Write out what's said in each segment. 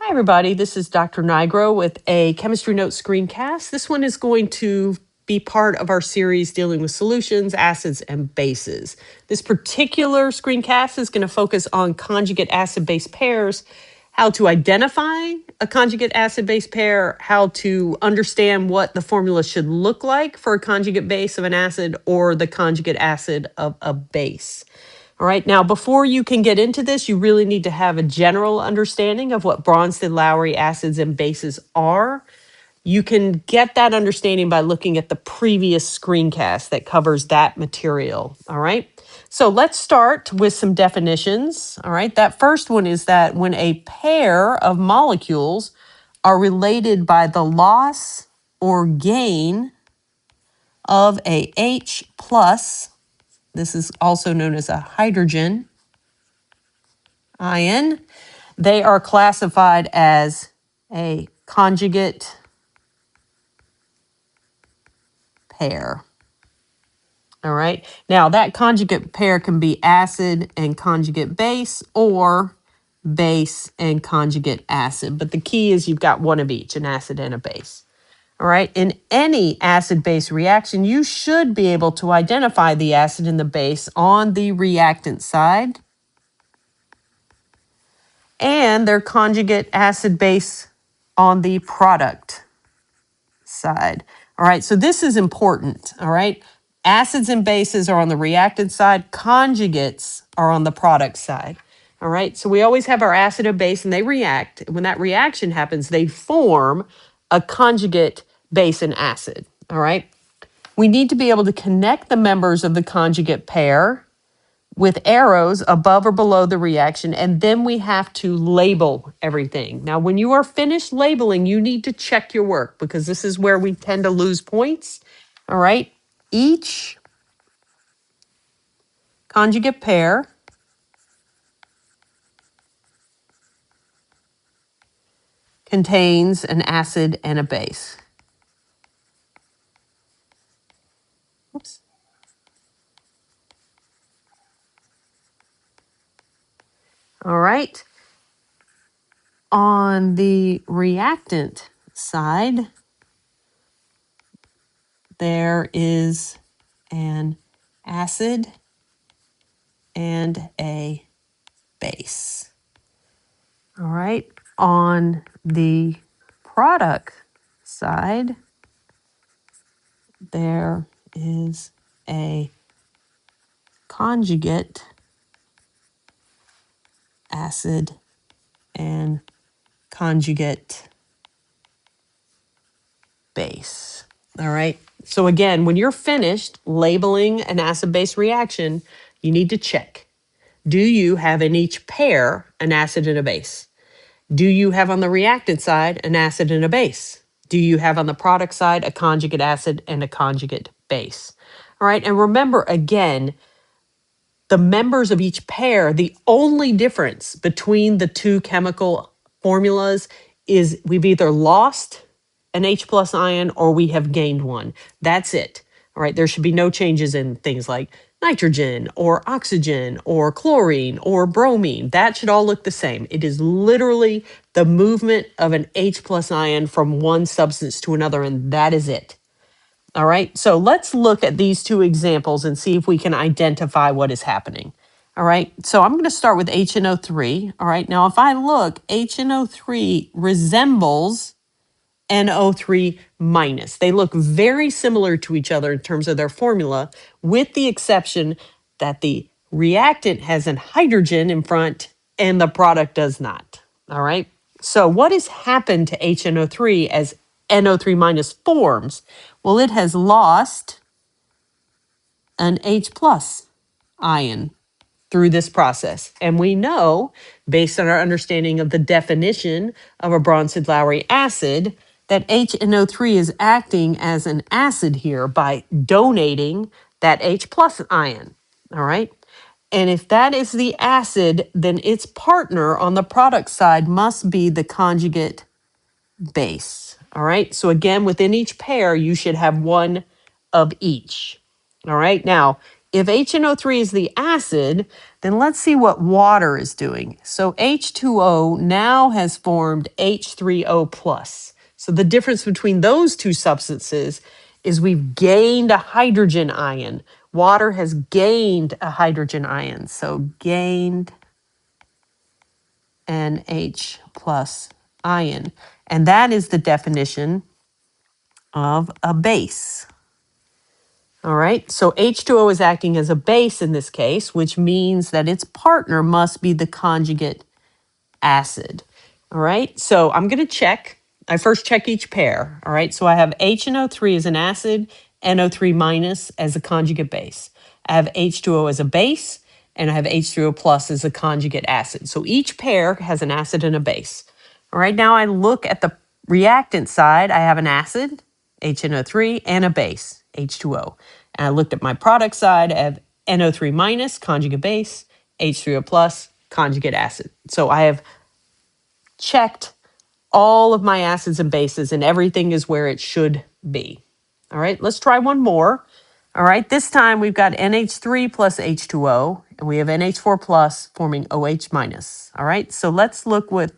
Hi, everybody. This is Dr. Nigro with a Chemistry Notes screencast. This one is going to be part of our series dealing with solutions, acids, and bases. This particular screencast is going to focus on conjugate acid-base pairs, how to identify a conjugate acid-base pair, how to understand what the formula should look like for a conjugate base of an acid or the conjugate acid of a base. All right, now before you can get into this, you really need to have a general understanding of what Bronsted-Lowry acids and bases are. You can get that understanding by looking at the previous screencast that covers that material. All right, so let's start with some definitions. All right, that first one is that when a pair of molecules are related by the loss or gain of a H plus, this is also known as a hydrogen ion, they are classified as a conjugate pair. All right. Now, that conjugate pair can be acid and conjugate base or base and conjugate acid. But the key is you've got one of each, an acid and a base. All right. In any acid-base reaction, you should be able to identify the acid and the base on the reactant side and their conjugate acid-base on the product side. All right, so this is important. All right, acids and bases are on the reactant side, conjugates are on the product side. All right, so we always have our acid and base and they react. When that reaction happens, they form a conjugate base and acid. All right, we need to be able to connect the members of the conjugate pair with arrows above or below the reaction, and then we have to label everything. Now, when you are finished labeling, you need to check your work because this is where we tend to lose points. All right, each conjugate pair contains an acid and a base. Oops. All right. On the reactant side, there is an acid and a base. All right. On the product side, there is a conjugate acid and conjugate base. All right. So again, when you're finished labeling an acid-base reaction, you need to check. Do you have in each pair an acid and a base? Do you have on the reactant side an acid and a base? Do you have on the product side a conjugate acid and a conjugate base? All right. And remember, again, the members of each pair, the only difference between the two chemical formulas is we've either lost an H plus ion or we have gained one. That's it. All right. There should be no changes in things like nitrogen or oxygen or chlorine or bromine. That should all look the same. It is literally the movement of an H plus ion from one substance to another, and that is it. All right, so let's look at these two examples and see if we can identify what is happening. All right, so I'm going to start with HNO3. All right, now if I look, HNO3 resembles NO3 minus. They look very similar to each other in terms of their formula, with the exception that the reactant has an hydrogen in front and the product does not. All right, so what has happened to HNO3 as NO3 minus forms? Well, it has lost an H plus ion through this process. And we know, based on our understanding of the definition of a Bronsted-Lowry acid, that HNO3 is acting as an acid here by donating that H plus ion. All right. And if that is the acid, then its partner on the product side must be the conjugate base. All right. So again, within each pair, you should have one of each. All right. Now, if HNO3 is the acid, Then let's see what water is doing. So H2O now has formed H3O plus. So the difference between those two substances is we've gained a hydrogen ion. Water has gained a hydrogen ion. So gained an H plus ion. And that is the definition of a base. All right, so H2O is acting as a base in this case, which means that its partner must be the conjugate acid. All right, so I'm going to check. I first check each pair. All right, so I have HNO3 as an acid, NO3 minus as a conjugate base. I have H2O as a base, and I have H3O plus as a conjugate acid. So each pair has an acid and a base. All right, now I look at the reactant side. I have an acid, HNO3, and a base, H2O. And I looked at my product side. I have NO3 minus, conjugate base, H3O plus, conjugate acid. So I have checked all of my acids and bases, and everything is where it should be. All right, let's try one more. All right, this time we've got NH3 plus H2O, and we have NH4 plus forming OH minus. All right, so let's look what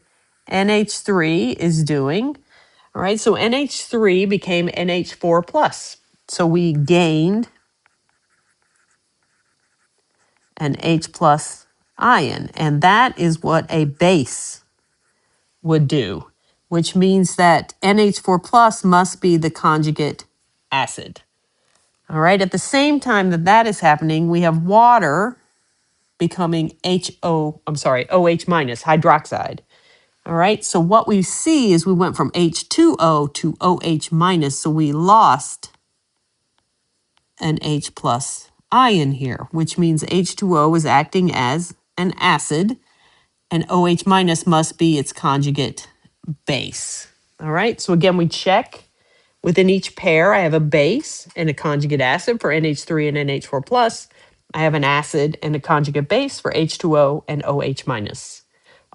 NH3 is doing. All right, so NH3 became NH4 plus. So we gained an H plus ion, and that is what a base would do, which means that NH4 plus must be the conjugate acid. All right, at the same time that that is happening, we have water becoming OH minus, hydroxide. All right, so what we see is we went from H2O to OH minus, so we lost an H plus ion here, which means H2O is acting as an acid, and OH minus must be its conjugate base. All right, so again, we check within each pair. I have a base and a conjugate acid for NH3 and NH4 plus. I have an acid and a conjugate base for H2O and OH minus.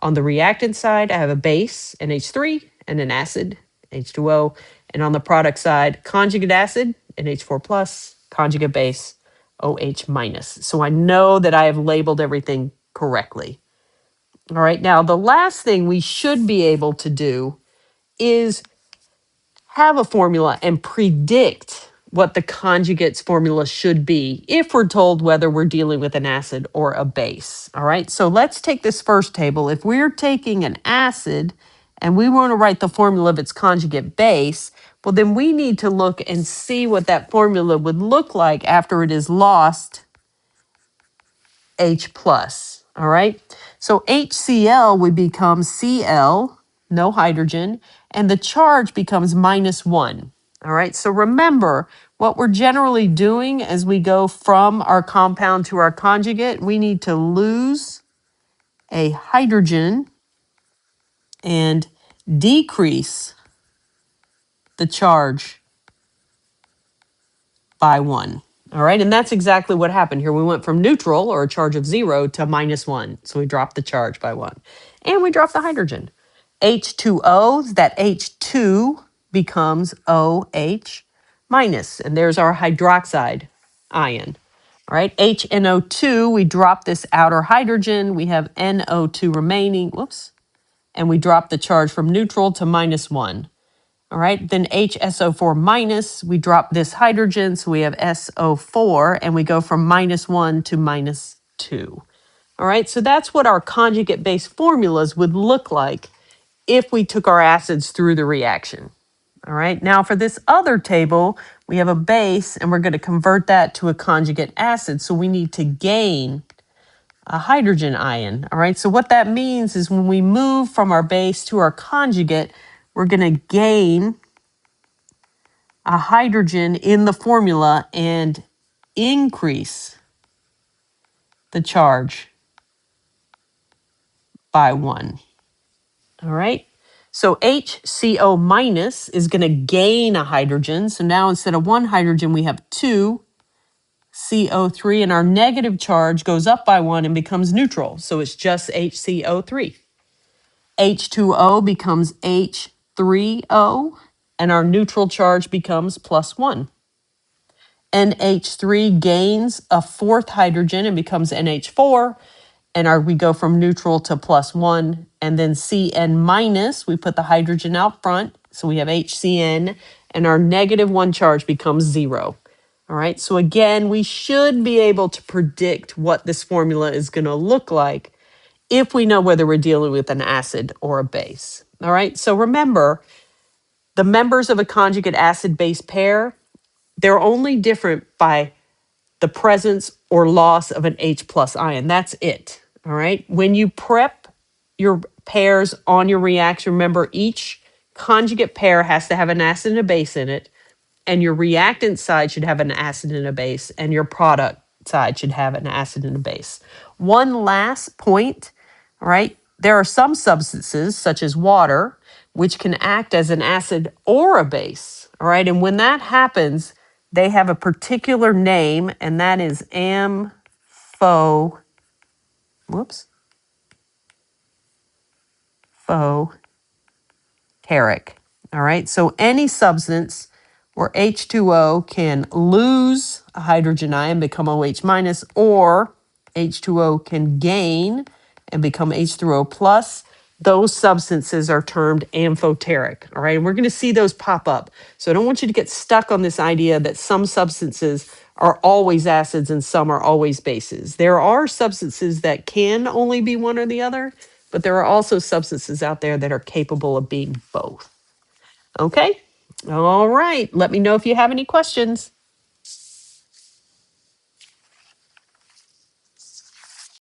On the reactant side, I have a base, NH3, and an acid, H2O. And on the product side, conjugate acid, NH4 plus, conjugate base, OH minus. So I know that I have labeled everything correctly. All right, now the last thing we should be able to do is have a formula and predict what the conjugate's formula should be if we're told whether we're dealing with an acid or a base. All right, so let's take this first table. If we're taking an acid and we want to write the formula of its conjugate base, well, then we need to look and see what that formula would look like after it is lost H plus. All right, so HCl would become Cl, no hydrogen, and the charge becomes -1. All right, so remember what we're generally doing as we go from our compound to our conjugate, we need to lose a hydrogen and decrease the charge by 1. All right, and that's exactly what happened here. We went from neutral, or a charge of 0, to -1. So we dropped the charge by 1. And we dropped the hydrogen. H2O, that H2 becomes OH minus. And there's our hydroxide ion. All right, HNO2, we drop this outer hydrogen. We have NO2 remaining. Whoops. And we drop the charge from neutral to -1. All right, then HSO4 minus, we drop this hydrogen, so we have SO4, and we go from -1 to -2. All right, so that's what our conjugate base formulas would look like if we took our acids through the reaction. All right, now for this other table, we have a base, and we're going to convert that to a conjugate acid, so we need to gain a hydrogen ion. All right, so what that means is when we move from our base to our conjugate, we're going to gain a hydrogen in the formula and increase the charge by 1. All right, so HCO minus is going to gain a hydrogen. So now instead of 1 hydrogen, we have 2 CO3, and our negative charge goes up by 1 and becomes neutral. So it's just HCO3. H2O becomes H3O, and our neutral charge becomes +1. NH3 gains a 4th hydrogen and becomes NH4, and we go from neutral to +1, and then Cn minus, we put the hydrogen out front, so we have HCN, and our -1 charge becomes 0. All right, so again, we should be able to predict what this formula is going to look like if we know whether we're dealing with an acid or a base. All right, so remember, the members of a conjugate acid-base pair, they're only different by the presence or loss of an H plus ion. That's it. All right. When you prep your pairs on your reaction, remember each conjugate pair has to have an acid and a base in it, and your reactant side should have an acid and a base, and your product side should have an acid and a base. One last point, all right? There are some substances, such as water, which can act as an acid or a base, all right? And when that happens, they have a particular name, and that is amphoteric. All right, so any substance where H2O can lose a hydrogen ion, become OH minus, or H2O can gain and become H3O plus, those substances are termed amphoteric. All right, and we're going to see those pop up. So I don't want you to get stuck on this idea that some substances are always acids and some are always bases. There are substances that can only be one or the other, but there are also substances out there that are capable of being both. Okay? All right. Let me know if you have any questions.